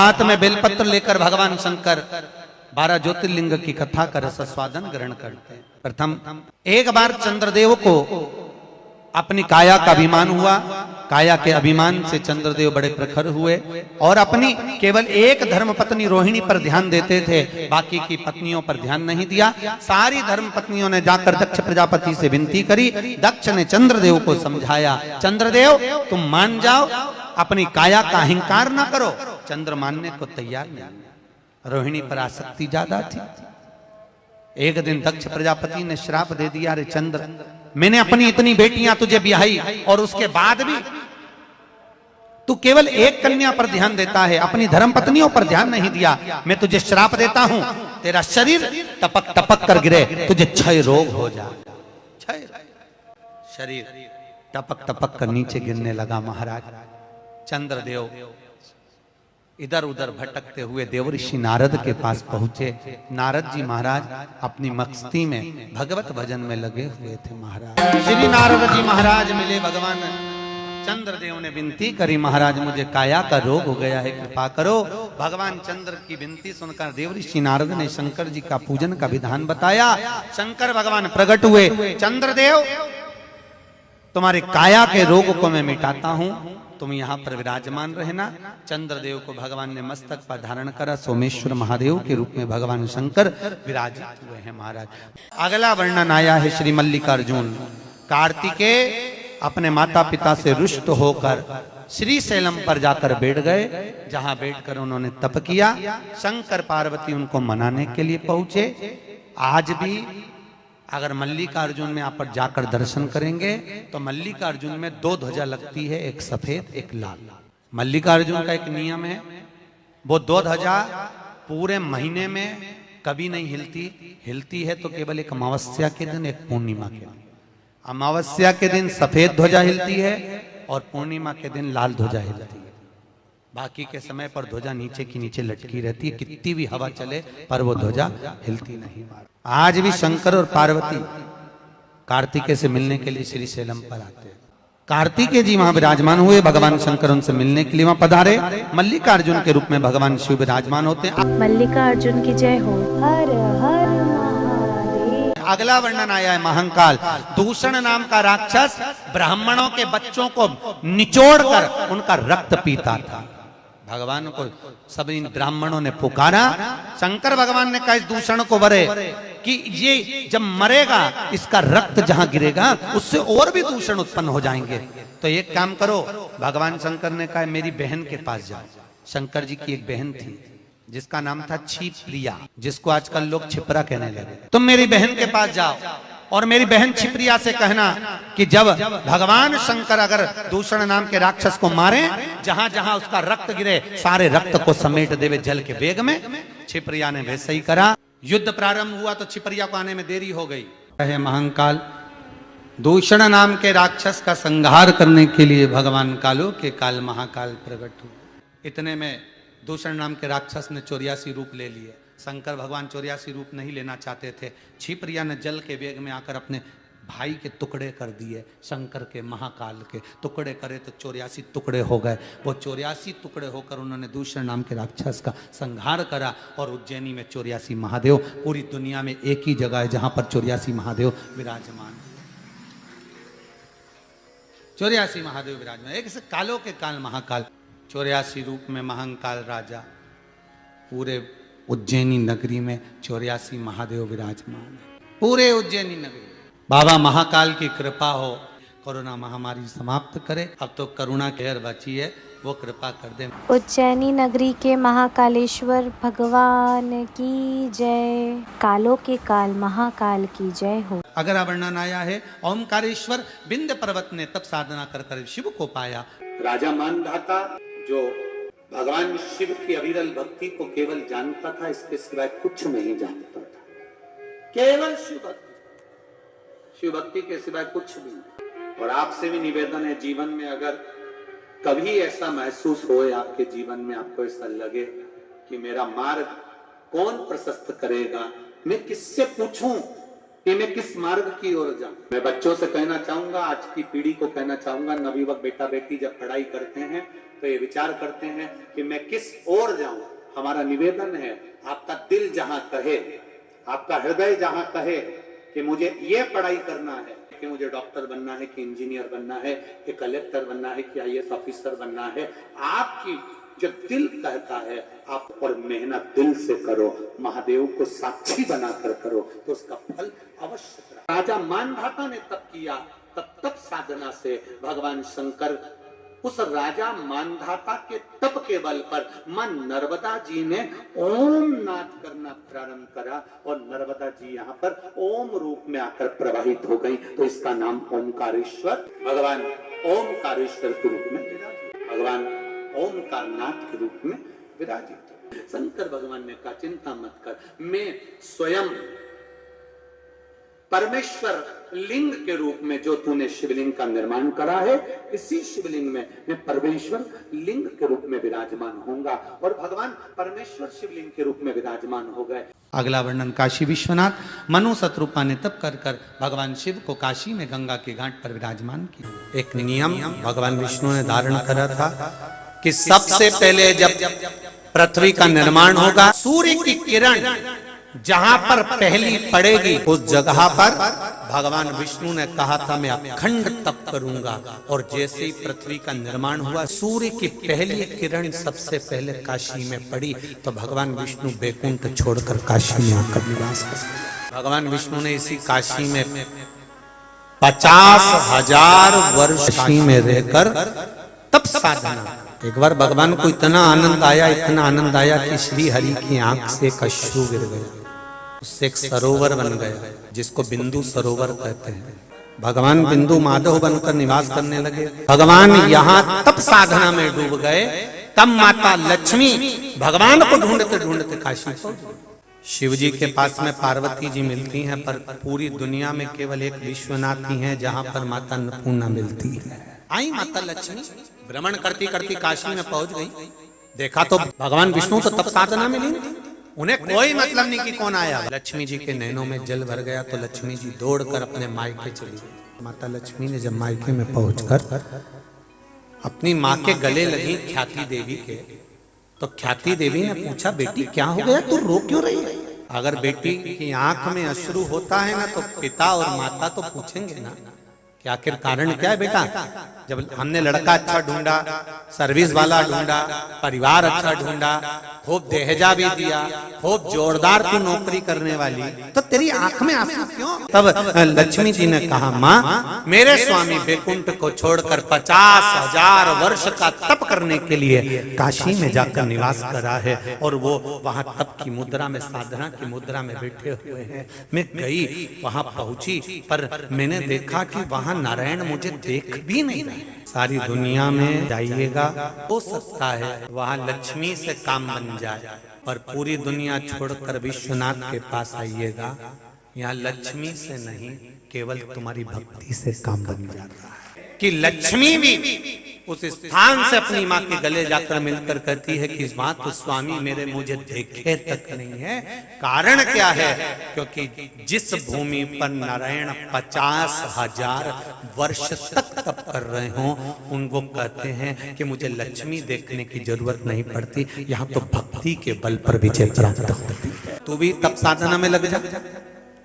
हाथ में बेलपत्र लेकर भगवान शंकर 12 ज्योतिर्लिंग की कथा का रसस्वादन ग्रहण करते हैं। प्रथम एक बार चंद्रदेव को अपनी काया का अभिमान हुआ। काया के अभिमान से चंद्रदेव बड़े प्रखर हुए और अपनी केवल एक धर्मपत्नी रोहिणी पर ध्यान देते थे, बाकी की पत्नियों पर ध्यान नहीं दिया। सारी धर्मपत्नियों ने जाकर दक्ष प्रजापति से विनती करी। दक्ष ने चंद्रदेव को समझाया, चंद्रदेव तुम मान जाओ, अपनी काया का अहंकार ना करो। चंद्र मानने को तैयार नहीं, रोहिणी पर आसक्ति ज्यादा थी। एक दिन दक्ष प्रजापति ने श्राप दे दिया, अरे चंद्र, मैंने अपनी इतनी बेटियां तुझे ब्याही और उसके बाद भी तू केवल एक कन्या पर ध्यान देता है, अपनी धर्मपत्नियों पर ध्यान नहीं दिया। मैं तुझे श्राप देता हूं, तेरा शरीर टपक टपक कर गिरे, तुझे क्षय रोग हो जाए। क्षय शरीर टपक टपक कर नीचे गिरने लगा। महाराज चंद्रदेव इधर उधर भटकते हुए देवऋषि नारद के पास पहुंचे। नारद जी महाराज अपनी मस्ती में भगवत भजन में लगे हुए थे। महाराज श्री नारद जी महाराज मिले, भगवान चंद्रदेव ने विनती करी, महाराज मुझे काया का रोग हो गया है, कृपा करो। भगवान चंद्र की विनती सुनकर देवऋषि नारद ने शंकर जी का पूजन का विधान बताया। शंकर भगवान प्रकट हुए, चंद्रदेव तुम्हारे काया के रोग को मैं मिटाता हूं, तुम यहाँ पर विराजमान रहना। चंद्रदेव को भगवान ने मस्तक पर धारण करा। सोमेश्वर महादेव के रूप में भगवान शंकर विराजित हुए हैं। महाराज अगला वर्णन आया है श्री मल्लिकार्जुन। कार्तिकेय अपने माता पिता से रुष्ट होकर श्री शैलम पर जाकर बैठ गए, जहां बैठकर उन्होंने तप किया। शंकर पार्वती उनको मनाने के लिए पहुंचे। आज भी अगर मल्लिकार्जुन में आप पर जाकर दर्शन करेंगे तो मल्लिकार्जुन में 2 ध्वजा लगती है, एक सफेद एक लाल। मल्लिकार्जुन का एक नियम है, वो 2 ध्वजा पूरे महीने में कभी नहीं हिलती। हिलती है तो केवल एक अमावस्या के दिन, एक पूर्णिमा के दिन। अमावस्या के दिन सफेद ध्वजा हिलती है और पूर्णिमा के दिन लाल ध्वजा हिलती है। बाकी के समय पर ध्वजा नीचे की नीचे लटकी रहती है, कितनी भी हवा चले पर वो ध्वजा हिलती नहीं। आज भी शंकर और पार्वती कार्तिकेय से मिलने के लिए श्री शैलम पर आते हैं। कार्तिकेय जी वहां विराजमान हुए, भगवान शंकर उनसे मिलने के लिए वहां पधारे। मल्लिकार्जुन के रूप में भगवान शिव विराजमान होते हैं। मल्लिकार्जुन की जय हो। हर हर महादेव। अगला वर्णन आया है महाकाल। दूषण नाम का राक्षस ब्राह्मणों के बच्चों को निचोड़कर उनका रक्त पीता था। भगवान को सब इन ब्राह्मणों ने पुकारा। शंकर भगवान ने कहा इस दूषण को वरे कि ये जब मरेगा इसका रक्त जहां गिरेगा उससे और भी दूषण उत्पन्न हो जाएंगे, तो एक काम करो। भगवान शंकर ने कहा मेरी बहन के पास जाओ। शंकर जी की एक बहन थी जिसका नाम था छिप्रिया, जिसको आजकल लोग छिपरा कहने लगे। तुम मेरी बहन के पास जाओ और मेरी बहन छिप्रिया से कहना कि जब भगवान शंकर अगर दूषण नाम के राक्षस को मारे, जहां जहां उसका रक्त गिरे सारे रक्त को समेट देवे जल के वेग में। छिप्रिया ने वैसे ही करा। युद्ध प्रारंभ हुआ तो छिप्रिया को आने में देरी हो गई। महाकाल दूषण नाम के राक्षस का संहार करने के लिए भगवान कालो के काल महाकाल प्रकट हुए। इतने में दूषण नाम के राक्षस ने 84 रूप ले लिए। शंकर भगवान 84 रूप नहीं लेना चाहते थे। छिप्रिया ने जल के वेग में आकर अपने भाई के टुकड़े कर दिए। शंकर के महाकाल के टुकड़े करे तो 84 टुकड़े हो गए। वो 84 टुकड़े होकर उन्होंने दूषण नाम के राक्षस का संहार करा। और उज्जैनी में 84 महादेव, पूरी दुनिया में एक ही जगह है जहां पर 84 महादेव विराजमान। 84 महादेव विराजमान, एक से कालो के काल महाकाल। 84 रूप में महाकाल राजा। पूरे उज्जैनी नगरी में 84 महादेव विराजमान है। पूरे उज्जैनी नगरी बाबा महाकाल की कृपा हो, कोरोना महामारी समाप्त करे। अब तो करुणा केयर बची है, वो कृपा कर दे। उज्जैनी नगरी के महाकालेश्वर भगवान की जय। कालों के काल महाकाल की जय हो। अगला वर्णन आया है ओमकारेश्वर विंध्य पर्वत ने तब साधना कर कर शिव को पाया। राजा मानधाता जो भगवान शिव की अविरल भक्ति को केवल जानता था, इसके सिवाय कुछ नहीं जानता था। केवल शिव भक्ति, शिव भक्ति के सिवाय कुछ भी नहीं। और आपसे भी निवेदन है, जीवन में अगर कभी ऐसा महसूस होए आपके जीवन में, आपको ऐसा लगे कि मेरा मार्ग कौन प्रशस्त करेगा, मैं किससे पूछूं कि मैं किस मार्ग की ओर जाऊं। मैं बच्चों से कहना चाहूंगा, आज की पीढ़ी को कहना चाहूंगा, नवयुवक बेटा बेटी जब पढ़ाई करते हैं तो ये विचार करते हैं कि मैं किस ओर जाऊं। हमारा निवेदन है, आपका दिल जहां कहे, आपका हृदय जहां कहे कि मुझे ये पढ़ाई करना है, कि मुझे डॉक्टर बनना है, कि इंजीनियर बनना है, कि कलेक्टर बनना है, कि IAS ऑफिसर बनना है, आपकी जो दिल कहता है आप और मेहनत दिल से करो, महादेव को साक्षी बनाकर करो, तो उसका फल अवश्य। राजा मानधाता ने तप किया, तप साधना से भगवान शंकर उस राजा मानधाता के तप के बल पर मां नर्मदा जी ने ओम नाद करना प्रारंभ करा, और नर्मदा जी यहाँ पर ओम रूप में आकर प्रवाहित हो गई, तो इसका नाम ओमकारेश्वर। भगवान ओमकारेश्वर के रूप में विराजित, भगवान ओमकार नाथ के रूप में विराजित। शंकर भगवान ने कहा चिंता मत कर, मैं स्वयं परमेश्वर लिंग के रूप में जो तूने शिवलिंग का निर्माण करा है, इसी शिवलिंग में मैं परमेश्वर लिंग के रूप में विराजमान होऊंगा, और भगवान परमेश्वर शिवलिंग के रूप में विराजमान हो गए। अगला वर्णन काशी विश्वनाथ मनु शत्रुपा ने तप कर कर भगवान शिव को काशी में गंगा के घाट पर विराजमान किया। एक नियम भगवान विष्णु ने धारण करा था कि सबसे पहले जब पृथ्वी का निर्माण होगा, सूर्य की किरण जहां पर पहली पड़ेगी उस जगह पर भगवान विष्णु ने कहा था मैं अखंड तप करूंगा, और जैसे ही पृथ्वी का निर्माण हुआ सूर्य की पहली किरण सबसे पहले काशी में पड़ी, तो भगवान विष्णु बैकुंठ छोड़कर काशी में आकर निवास कर। भगवान विष्णु ने इसी काशी में 50,000 वर्ष काशी में रहकर तप साधना। एक बार भगवान को इतना आनंद आया, इतना आनंद आया कि श्री हरि की आंख से एक अश्रु गिर गया, उससे एक सरोवर बन गया जिसको बिंदु सरोवर कहते हैं। भगवान बिंदु माधव बनकर निवास करने लगे। भगवान यहाँ तप साधना में डूब गए, तब माता लक्ष्मी भगवान को ढूंढते ढूंढते काशी पहुंच। शिव जी के पास में पार्वती जी मिलती हैं, पर पूरी दुनिया में केवल एक विश्वनाथ ही है जहाँ पर माता अन्नपूर्णा मिलती है। आई माता लक्ष्मी भ्रमण करती करती काशी में पहुंच गई, देखा तो भगवान विष्णु तो तप साधना में लीन थे, उन्हें कोई मतलब नहीं कि कौन आया। लक्ष्मी जी के नैनों में जल भर गया, तो लक्ष्मी जी दौड़कर अपने मायके चली गई। माता लक्ष्मी ने जब मायके में पहुंचकर अपनी माँ के गले लगी ख्याति देवी के, तो ख्याति देवी ने पूछा बेटी क्या हो गया, तू रो क्यों रही है? अगर बेटी की आंख में अश्रु होता है ना, तो पिता और माता तो पूछेंगे ना कि आखिर कारण क्या है बेटा। जब हमने लड़का अच्छा ढूंढा, सर्विस वाला ढूंढा, परिवार अच्छा ढूंढा, खूब दहेजा भी दिया, खूब जोरदार तू नौकरी करने वाली, तो तेरी आंख में आंसू क्यों? तब लक्ष्मी जी ने कहा माँ, मेरे स्वामी बैकुंठ को छोड़कर 50,000 वर्ष का तप करने के लिए काशी में जाकर निवास करा है, और वो वहाँ तप की मुद्रा में, साधना की मुद्रा में बैठे हुए हैं। मैं गई, वहाँ पहुंची, पर मैंने देखा कि वहाँ नारायण मुझे देख भी नहीं रहे। सारी दुनिया में जाइएगा, हो सकता है वहाँ लक्ष्मी से काम बन जाए, और पूरी दुनिया छोड़कर विश्वनाथ के पास आइएगा, यहाँ लक्ष्मी से नहीं केवल तुम्हारी भक्ति से काम बन जाता है। कि लक्ष्मी भी उस स्थान से अपनी माँ के गले जाकर मिलकर कहती है कि इस बात तो स्वामी मेरे मुझे देखे तक नहीं है। कारण क्या है? क्योंकि जिस भूमि पर नारायण 50,000 वर्ष तक तप कर रहे हों, उनको कहते हैं कि मुझे लक्ष्मी देखने की जरूरत नहीं पड़ती, यहाँ तो भक्ति के बल पर विजय प्राप्त होती है। तू भी तप साधना में लग जा,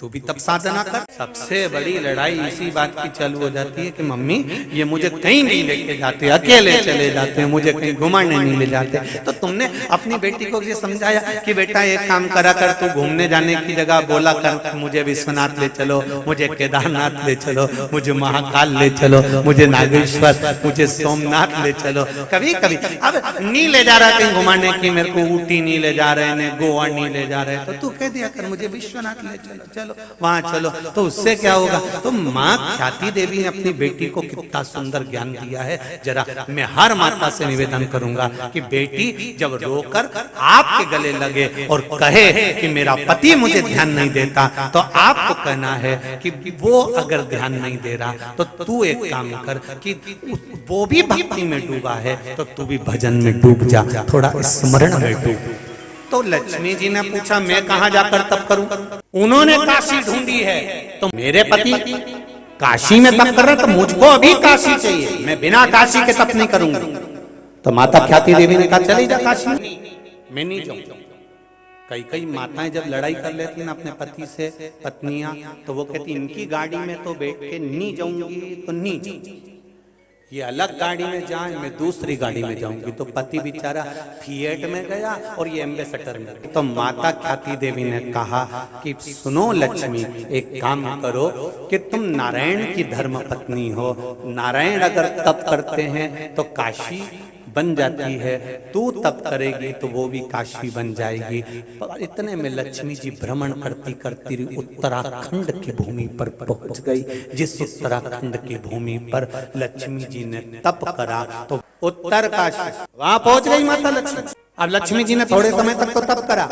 तू भी तप साधना कर। सबसे बड़ी लड़ाई इसी बात की चालू हो जाती है कि मम्मी ये मुझे कहीं नहीं लेके जाते, अकेले चले जाते हैं, मुझे कहीं घुमाने नहीं ले जाते। तो तुमने अपनी बेटी को ये समझाया कि बेटा एक काम करा कर, तू घूमने जाने की जगह बोला कर मुझे विश्वनाथ ले चलो, मुझे केदारनाथ ले चलो, मुझे महाकाल ले चलो, मुझे नागेश्वर, मुझे सोमनाथ ले चलो। कभी कभी अब नहीं ले जा रहा कहीं घुमाने की, मेरे को ऊटी नहीं ले जा रहे हैं, गोवा नहीं ले जा रहे, तो तू कह दिया कर मुझे विश्वनाथ ले चलो, चलो वहां चलो। तो उससे क्या होगा? तो माँ ख्याति देवी ने अपनी बेटी को कितना सुंदर ज्ञान दिया है। जरा मैं हर माता से निवेदन करूंगा कि बेटी जब रोकर आपके गले लगे और कहे कि मेरा पति मुझे ध्यान नहीं देता, तो आपको कहना है कि वो अगर ध्यान नहीं दे रहा तो तू एक काम कर कि वो भी भक्ति में डूबा है तो तू भी भजन में डूब जा, थोड़ा स्मरण में डूब। तो लक्ष्मी जी ने पूछा मैं कहाँ जाकर तप करूं? उन्होंने काशी ढूंढी है, तो मेरे पति काशी में तप कर रहे, तो मुझको अभी काशी चाहिए, मैं बिना काशी के तप नहीं करूंगा। तो माता ख्याति देवी ने कहा चली जा काशी, मैं नहीं जाऊंगा। कई माताएं जब लड़ाई कर लेती ना अपने पति से, पत्नियां, तो वो कहती इनकी गाड़ी में तो बैठ के नहीं जाऊंगी तो नहीं जाऊंगी, ये अलग गाड़ी में जाए, मैं दूसरी गाड़ी में जाऊंगी। तो पति बेचारा फिएट में गया और ये एम्बेसडर में गया। तो माता ख्याति देवी ने कहा कि सुनो लक्ष्मी, एक काम करो कि तुम नारायण की धर्म पत्नी हो, नारायण अगर तप करते हैं तो काशी बन जाती है, तू तप करेगी तो वो भी काशी बन जाएगी। पर इतने में लक्ष्मी जी भ्रमण करती करती उत्तराखंड की भूमि पर पहुंच गई। जिस उत्तराखंड की भूमि पर लक्ष्मी जी ने तप करा तो उत्तर काशी, वहां पहुंच गई माता लक्ष्मी। अब लक्ष्मी जी ने थोड़े समय तक तो तप करा,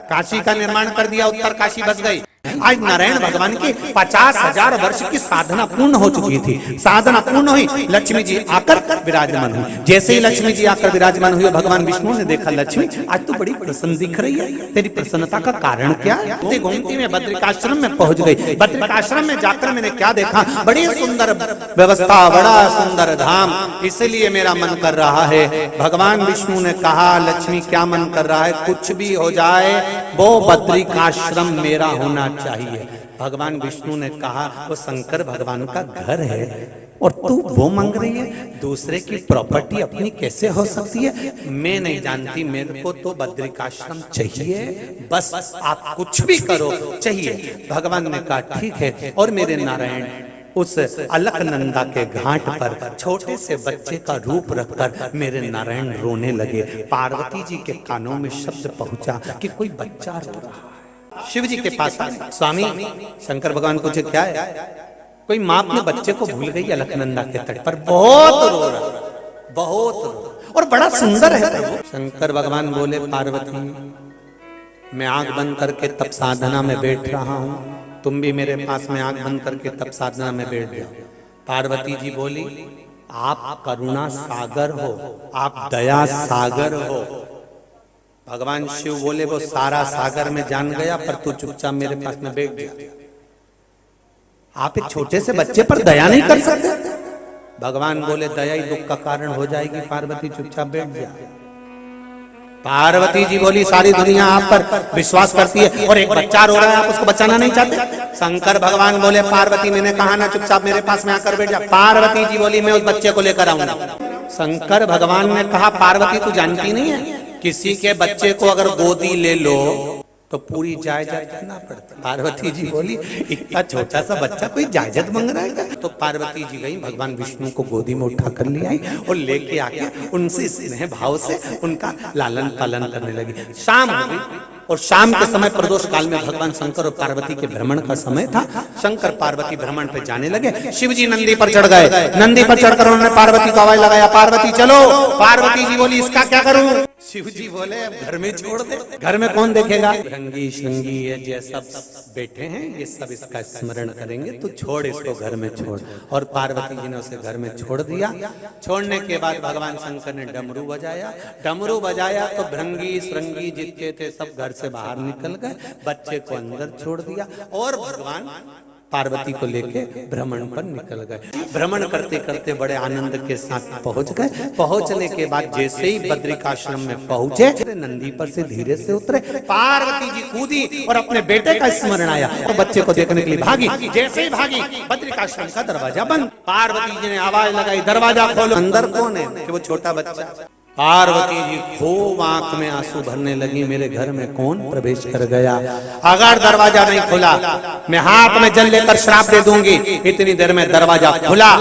काशी का निर्माण कर दिया, उत्तर काशी बस गई। आज नारायण भगवान की 50,000 वर्ष की साधना पूर्ण हो चुकी थी। साधना पूर्ण हुई, लक्ष्मी जी आकर विराजमान हुई। जैसे ही लक्ष्मी जी आकर विराजमान हुई, भगवान विष्णु ने देखा लक्ष्मी आज तो बड़ी प्रसन्न दिख रही है, तेरी प्रसन्नता का कारण क्या है? घूमती में बद्रिकाश्रम में पहुंच गई। बद्रिकाश्रम में जाकर मैंने क्या देखा, बड़ी सुंदर व्यवस्था, बड़ा सुंदर धाम, इसलिए मेरा मन कर रहा है। भगवान विष्णु ने कहा लक्ष्मी क्या मन कर रहा है, कुछ भी हो जाए वो बद्रिकाश्रम मेरा होना चाहिए। भगवान विष्णु ने कहा वो शंकर भगवान का घर है और तू वो मांग रही है, दूसरे की प्रॉपर्टी अपनी कैसे हो सकती है? मैं नहीं जानती, मेरे को तो बद्रिकाश्रम चाहिए, बस आप कुछ भी करो चाहिए। भगवान ने कहा ठीक है। और मेरे नारायण उस अलकनंदा के घाट पर छोटे से बच्चे का रूप रखकर मेरे नारायण रोने लगे। पार्वती जी के कानों में शब्द पहुंचा कि कोई बच्चा रो रहा है। शिव जी के पास आए, स्वामी शंकर भगवान पूछे क्या है? कोई माँ अपने बच्चे को भूल गई अलकनंदा के तट पर, बहुत रो रहा, बहुत रो, और बड़ा सुंदर है प्रभु। शंकर भगवान बोले पार्वती मैं आंख बंद करके तप साधना में बैठ रहा हूँ, तुम भी मेरे पास में आंख बंद करके तप साधना में बैठ जाओ। पार्वती जी बोली आप करुणा सागर हो, आप दया सागर हो। भगवान शिव बोले वो सारा सागर में जान गया, पर तू चुपचाप मेरे पास में बैठ जा। आप एक छोटे से बच्चे पर दया नहीं कर सकते? भगवान बोले दया ही दुख का कारण हो जाएगी, पार्वती चुपचाप बैठ जा। पार्वती जी बोली सारी दुनिया आप पर विश्वास करती है और एक बच्चा रो रहा है, आप उसको बचाना नहीं चाहते? शंकर भगवान बोले पार्वती मैंने कहा ना चुपचाप मेरे पास में आकर बैठ जा। पार्वती जी बोली मैं उस बच्चे को लेकर आऊंगा। शंकर भगवान ने कहा पार्वती तू जानती नहीं है, किसी के बच्चे को अगर गोदी ले लो तो पूरी जायदाद देना पड़ता। पार्वती जी बोली इतना छोटा सा बच्चा कोई जायदाद मांग रहा है क्या? तो पार्वती जी गई, भगवान विष्णु को गोदी में उठा कर ले आई और लेके आके उनसे स्नेह भाव से उनका लालन पालन करने लगी। शाम हो गई और शाम के समय प्रदोष काल में भगवान शंकर और पार्वती के भ्रमण का समय था। शंकर पार्वती भ्रमण पे जाने लगे। शिव जी नंदी पर चढ़ गए। नंदी पर चढ़कर उन्होंने पार्वती को आवाज लगाया पार्वती चलो। पार्वती जी बोली इसका क्या करूं? शिव जी बोले घर में छोड़ दे, घर में कौन देखेगा? रंगी श्रृंगी ये सब बैठे हैं, ये सब इसका स्मरण करेंगे, तो छोड़ इसको घर में छोड़। और पार्वती जी ने उसे घर में छोड़ दिया। छोड़ने के बाद भगवान शंकर ने डमरू बजाया। डमरू बजाया तो भृंगी श्रृंगी जितने थे सब घर से बाहर निकल गए, बच्चे को अंदर छोड़ दिया और भगवान पार्वती को लेके भ्रमण पर निकल गए। भ्रमण करते करते बड़े आनंद के साथ पहुंच गए। पहुंचने के बाद जैसे ही बद्रिकाश्रम में पहुंचे, नंदी पर से धीरे से उतरे। पार्वती जी कूदी और अपने बेटे का स्मरण आया और बच्चे को देखने के लिए भागी। जैसे ही भागी बद्रिकाश्रम का दरवाजा बंद। पार्वती जी ने आवाज लगाई दरवाजा खोलो। अंदर कौन है? कि वो छोटा बच्चा। पार्वती जी खूब आंख में आंसू भरने लगी, मेरे घर में कौन प्रवेश कर गया? अगर दरवाजा नहीं खुला मैं हाथ में जल लेकर श्राप दे दूंगी। इतनी देर में दरवाजा खुला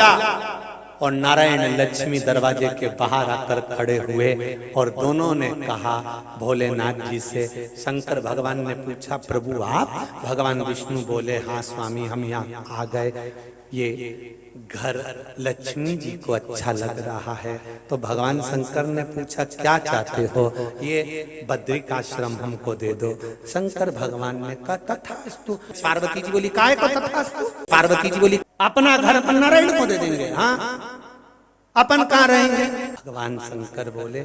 और नारायण लक्ष्मी दरवाजे के बाहर आकर खड़े हुए और दोनों ने कहा भोलेनाथ जी से। शंकर भगवान ने पूछा प्रभु आप? भगवान विष्णु बोले हाँ स्वामी हम यहाँ आ गए, ये घर लक्ष्मी जी को अच्छा लग रहा है। तो भगवान शंकर ने पूछा क्या चाहते हो? ये बद्रिकाश्रम हमको दे दो। शंकर भगवान ने कहा तथास्तु। पार्वती जी बोली काय को तथास्तु? पार्वती जी बोली अपना घर अपन नारायण को दे देंगे। हाँ अपन कहाँ रहेंगे? भगवान शंकर बोले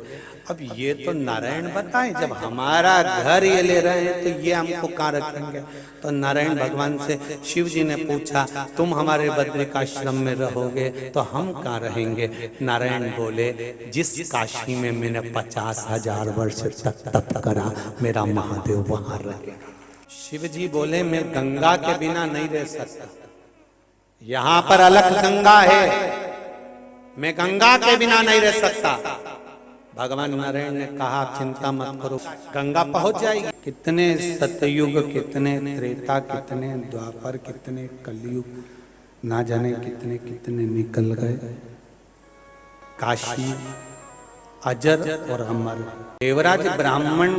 अब ये तो नारायण बताएं, जब हमारा घर ये ले रहे हैं तो ये हमको कहाँ रखेंगे। तो नारायण भगवान से शिव जी ने पूछा तुम हमारे बद्रिकाश्रम में रहोगे तो हम कहाँ रहेंगे। नारायण बोले जिस काशी में मैंने 50,000 वर्ष तक तप करा मेरा महादेव वहां रहेगा। शिव जी बोले मैं गंगा के बिना नहीं रह सकता, यहां पर अलग गंगा है, मैं गंगा के बिना नहीं रह सकता। भगवान नारायण ने कहा चिंता मत करो, गंगा पहुंच जाएगी। कितने सतयुग, कितने त्रेता, कितने द्वापर, कितने कलयुग, ना जाने कितने कितने निकल गए। काशी अजर और अमर। देवराज ब्राह्मण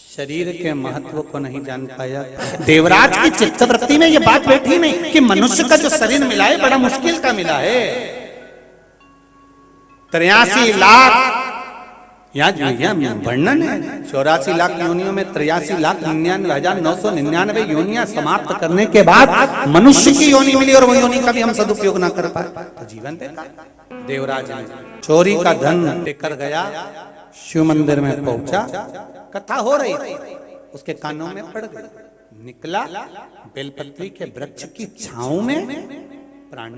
शरीर के महत्व को नहीं जान पाया। देवराज की चित्तवृत्ति में ये बात बैठी नहीं कि मनुष्य का जो शरीर मिला है बड़ा मुश्किल का मिला है। 83 लाख यहाँ वर्णन है, 84 लाख योनियों में 83,99,999 योनियां समाप्त करने के बाद मनुष्य की योनि मिली और वो योनि का भी हम सदुपयोग ना कर पाए तो जीवन बेकार। देवराज ने चोरी का धन लेकर गया, शिव मंदिर में पहुंचा, कथा हो रही थी, उसके कानों में पड़ गई। निकला बेलपत्री के वृक्ष की छांव में, प्राण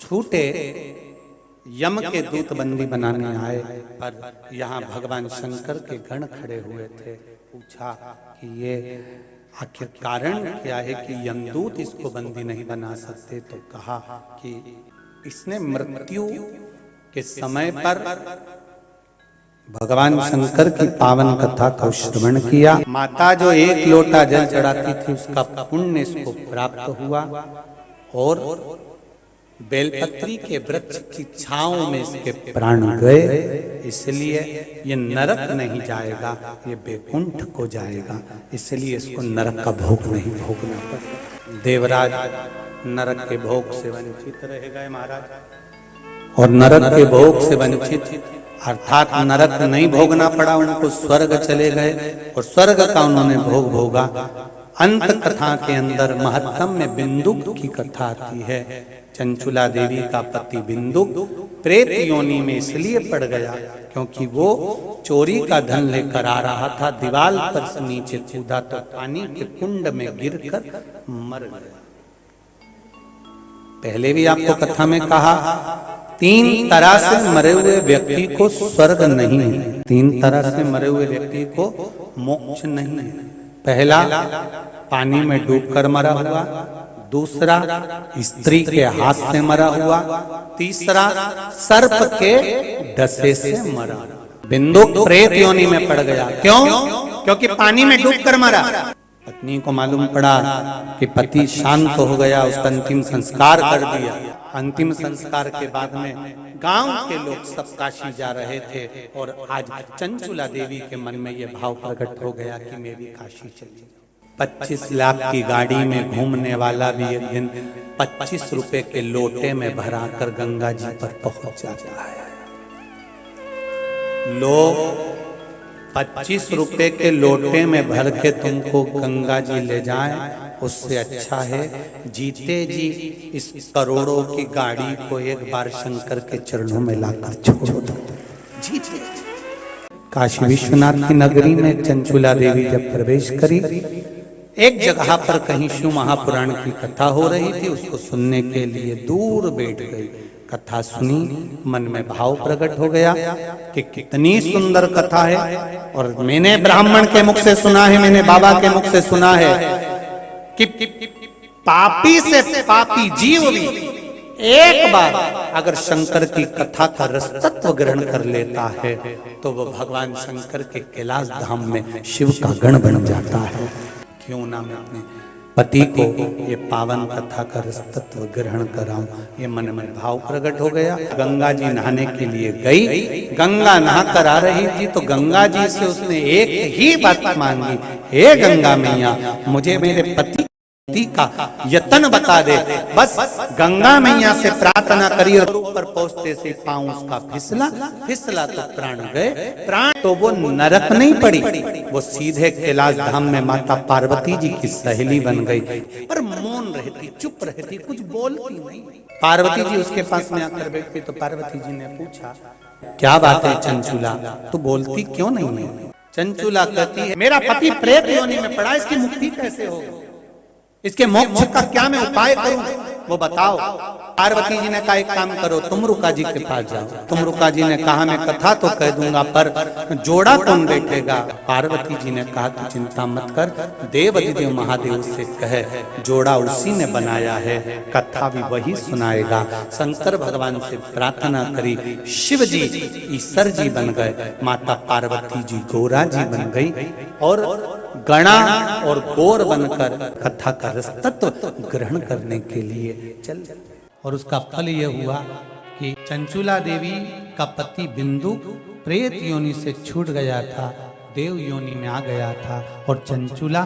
छूटे। यम के दूत बंदी बनाने आए, पर यहाँ भगवान शंकर के गण खड़े हुए थे। पूछा कि ये आखिर कारण क्या है कि यमदूत इसको बंदी नहीं बना सकते। तो कहा कि इसने मृत्यु के समय पर भगवान शंकर की पावन कथा को श्रवण किया। माता जो 1 लोटा जल चढ़ाती थी उसका पुण्य इसको प्राप्त हुआ और बेलपत्री के वृक्ष की छांव में इसके प्राण गए, इसलिए ये नरक नहीं जाएगा, ये बैकुंठ को जाएगा, इसलिए इसको नरक का भोग नहीं भोगना पड़ेगा। देवराज नरक के भोग से वंचित रह गए महाराज, और नरक के भोग से वंचित अर्थात नरक नहीं भोगना पड़ा, उनको स्वर्ग चले गए और स्वर्ग का उन्होंने भोग भोगा। अंत कथा के अंदर महत्तम में बिंदुक की कथा आती है। चंचुला देवी का पति बिंदुक प्रेत योनि में इसलिए पड़ गया क्योंकि वो चोरी का धन लेकर आ रहा था, दीवार पर से नीचे कूदा तो पानी के कुंड में गिरकर मर गया। पहले भी आपको कथा में कहा 3 तरह से मरे हुए व्यक्ति को स्वर्ग नहीं है, 3 तरह से मरे हुए व्यक्ति को मोक्ष नहीं है। पहला पानी में डूबकर मरा हुआ, दूसरा स्त्री के हाथ से मरा हुआ, तीसरा सर्प के डसे से मरा। बिंदुक प्रेत योनि में पड़ गया। क्यों? क्योंकि पानी में डूबकर मरा। पत्नी को मालूम पड़ा कि पति शांत हो गया, उसका अंतिम संस्कार कर दिया। अंतिम संस्कार के बाद में गांव के लोग सब काशी जा रहे थे और आज चंचुला देवी के मन में ये भाव प्रकट हो गया कि मैं भी काशी चली जाऊं। 25 लाख की गाड़ी में घूमने वाला भी एक दिन 25 रुपए के लोटे में भराकर गंगा जी पर पहुंच जाता है। लोग 25 रुपए के लोटे में भर के तुमको गंगा जी ले जाएं, उससे अच्छा है जीते जी इस करोड़ों की गाड़ी को एक बार शंकर के चरणों में लाकर छोड़ दो। जीते काशी विश्वनाथ की नगरी में चंचुला देवी जब प्रवेश करी, एक जगह पर कहीं शिव महापुराण की कथा हो रही थी, उसको सुनने के लिए दूर बैठ गई। कथा सुनी, मन में भाव प्रकट हो गया कि कितनी सुंदर कथा है। और मैंने ब्राह्मण के मुख से सुना है, मैंने बाबा के मुख से सुना है कि पापी से पापी जीव भी एक बार अगर शंकर की कथा का रसतत्व ग्रहण कर लेता है तो वो भगवान शंकर के कैलाश धाम में शिव का गण बन जाता है। क्यों ना मैं अपने पति को ये पावन कथा का रसतत्व ग्रहण कराऊं, ये मन में भाव प्रकट हो गया। गंगा जी नहाने के लिए गई, गंगा नहा कर आ रही थी तो गंगा जी से उसने एक ही बात मांगी, हे गंगा मैया मुझे मेरे पति का यतन बता दे। बस गंगा मैया से प्रार्थना करी और ऊपर पहुंचते से पांव उसका फिसला फिसला तो प्राण गए। प्राण तो वो नरक नहीं पड़ी, वो सीधे कैलाश धाम में माता पार्वती जी की सहेली बन गई। पर मौन रहती, चुप रहती, कुछ बोलती नहीं। पार्वती जी उसके पास में आकर बैठी तो पार्वती जी ने पूछा, क्या बात है चंचूला, तू बोलती क्यों नहीं है? चंचूला कहती है, मेरा पति प्रेत योनि में पड़ा, इसकी मुक्ति कैसे होगी, इसके मोक्ष का क्या मैं उपाय करूं, वो बताओ। पार्वती जी ने कहा, एक काम करो, तुमरुका जी के पास जाओ। तुमरुका जी ने कहा, मैं कथा तो कह दूंगा पर जोड़ा कौन बैठेगा? पार्वती जी ने कहा, तू चिंता मत कर, देव अधिदेव महादेव से कहे, जोड़ा उसी ने बनाया है, कथा भी वही सुनाएगा। शंकर भगवान से प्रार्थना करी, शिव जी ईश्वर जी बन गए, माता पार्वती जी गोरा जी बन गई और गणा और गौर बनकर कथा का रस तत्व ग्रहण करने के लिए चल। और उसका फल यह हुआ कि चंचूला देवी का पति बिंदु प्रेत योनि से छूट गया था, देव योनि में आ गया था। और चंचूला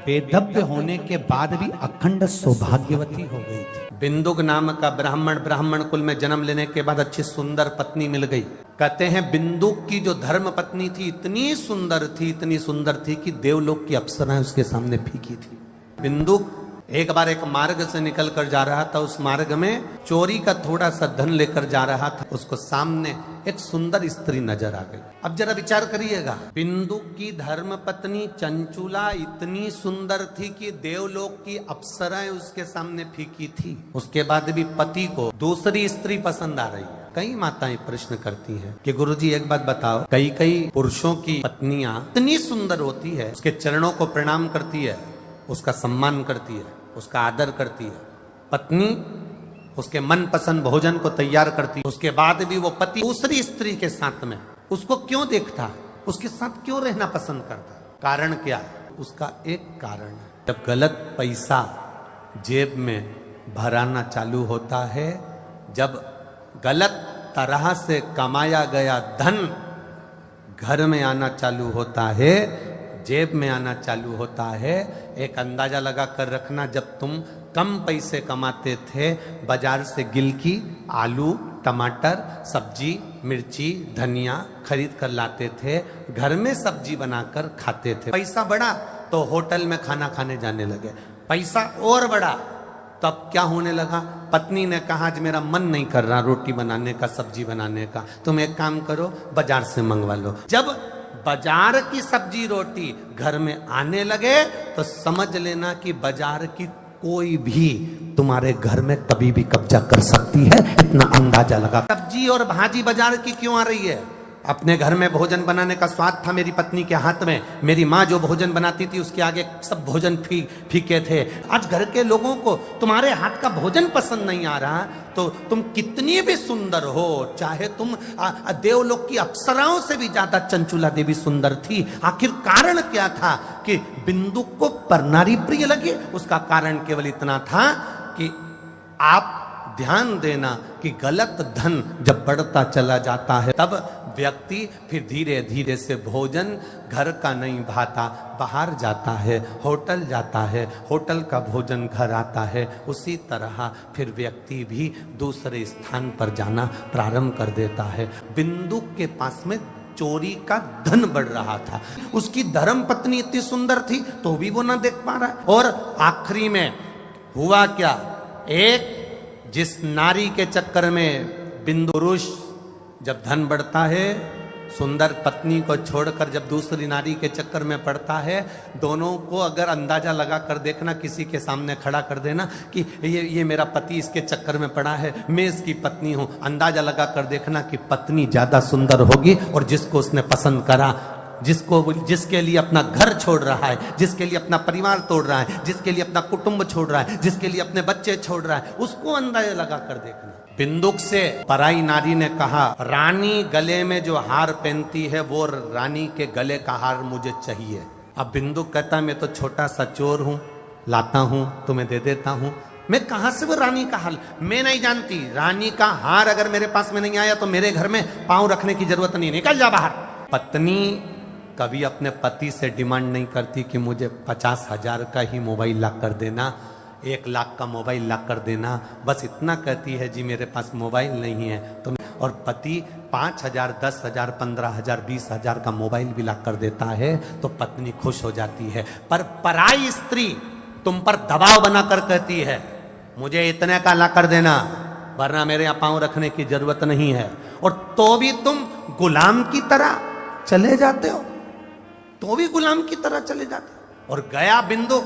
वेदव्य होने के बाद भी अखंड सौभाग्यवती हो गई थी। बिंदुक नाम का ब्राह्मण कुल में जन्म लेने के बाद अच्छी सुंदर पत्नी मिल गई। कहते हैं बिंदुक की जो धर्म पत्नी थी इतनी सुंदर थी कि देवलोक की अप्सराएं उसके सामने फीकी थी। बिंदुक एक बार एक मार्ग से निकल कर जा रहा था, उस मार्ग में चोरी का थोड़ा सा धन लेकर जा रहा था, उसको सामने एक सुंदर स्त्री नजर आ गई। अब जरा विचार करिएगा, बिंदुक की धर्म पत्नी चंचूला इतनी सुंदर थी कि देवलोक की अप्सराएं उसके सामने फीकी थी, उसके बाद भी पति को दूसरी स्त्री पसंद आ रही है। कई माताएं प्रश्न करती हैं कि गुरुजी एक बात बताओ, कई पुरुषों की पत्नियां इतनी सुंदर होती है, उसके चरणों को प्रणाम करती है, उसका सम्मान करती है, उसका आदर करती है, पत्नी उसके मन पसंद भोजन को तैयार करती है, उसके बाद भी वो पति दूसरी स्त्री के साथ में उसको क्यों देखता, उसके साथ क्यों रहना पसंद करता? कारण क्या? उसका एक कारण है, जब गलत पैसा जेब में भराना चालू होता है, जब गलत तरह से कमाया गया धन घर में आना चालू होता है, जेब में आना चालू होता है। एक अंदाजा लगा कर रखना, जब तुम कम पैसे कमाते थे, बाजार से गिलकी, आलू, टमाटर, सब्जी, मिर्ची, धनिया खरीद कर लाते थे, घर में सब्जी बनाकर खाते थे। पैसा बढ़ा तो होटल में खाना खाने जाने लगे, पैसा और बढ़ा तब क्या होने लगा? पत्नी ने कहा, आज मेरा मन नहीं कर रहा रोटी बनाने का, सब्जी बनाने का, तुम एक काम करो बाजार से मंगवा लो। जब बाजार की सब्जी रोटी घर में आने लगे तो समझ लेना कि बाजार की कोई भी तुम्हारे घर में कभी भी कब्जा कर सकती है, इतना अंदाजा लगा। सब्जी और भाजी बाजार की क्यों आ रही है? अपने घर में भोजन बनाने का स्वाद था मेरी पत्नी के हाथ में, मेरी माँ जो भोजन बनाती थी उसके आगे सब भोजन फीके थे। आज घर के लोगों को तुम्हारे हाथ का भोजन पसंद नहीं आ रहा, तो तुम कितनी भी सुंदर हो, चाहे तुम देवलोक की अप्सराओं से भी ज्यादा चंचूला देवी सुंदर थी। आखिर कारण क्या था कि बिंदु को परनारी प्रिय लगे? उसका कारण केवल इतना था कि आप ध्यान देना कि गलत धन जब बढ़ता चला जाता है तब व्यक्ति फिर धीरे धीरे से भोजन घर का नहीं भाता, बाहर जाता है, होटल जाता है, होटल का भोजन घर आता है। उसी तरह फिर व्यक्ति भी दूसरे स्थान पर जाना प्रारंभ कर देता है। बिंदु के पास में चोरी का धन बढ़ रहा था, उसकी धर्म पत्नी इतनी सुंदर थी तो भी वो ना देख पा रहा। और आखिरी में हुआ क्या? एक जिस नारी के चक्कर में बिंदु पुरुष जब धन बढ़ता है, सुंदर पत्नी को छोड़कर जब दूसरी नारी के चक्कर में पड़ता है, दोनों को अगर अंदाजा लगा कर देखना, किसी के सामने खड़ा कर देना कि ये मेरा पति इसके चक्कर में पड़ा है, मैं इसकी पत्नी हूं, अंदाजा लगा कर देखना कि पत्नी ज्यादा सुंदर होगी और जिसको उसने पसंद करा, जिसके लिए अपना घर छोड़ रहा है, जिसके लिए अपना परिवार तोड़ रहा है, जिसके लिए अपना कुटुंब छोड़ रहा है, जिसके लिए अपने बच्चे छोड़ रहा है, उसको अंदाजा लगा कर देखना। बिंदुक से पराई नारी ने कहा, रानी गले में जो हार पहनती है वो रानी के गले का हार मुझे चाहिए। अब बिंदुक कहता, मैं तो छोटा सा चोर हूं, लाता हूं तुम्हें दे देता हूं, मैं कहां से वो रानी का हाल, मैं नहीं जानती। रानी का हार अगर मेरे पास में नहीं आया तो मेरे घर में पांव रखने की जरूरत नहीं, निकल जा बाहर। पत्नी कभी अपने पति से डिमांड नहीं करती कि मुझे 50,000 का ही मोबाइल ला कर देना, 1 लाख का मोबाइल ला कर देना, बस इतना कहती है जी मेरे पास मोबाइल नहीं है तो। और पति 5,000, 10,000, 15,000, 20,000 का मोबाइल भी ला कर देता है तो पत्नी खुश हो जाती है। पर पराई स्त्री तुम पर दबाव बनाकर कहती है मुझे इतने का ला कर देना वरना मेरे यहाँ पांव रखने की जरूरत नहीं है, और तो भी तुम गुलाम की तरह चले जाते हो, तो भी गुलाम की तरह चले जाते हो। और गया बिंदु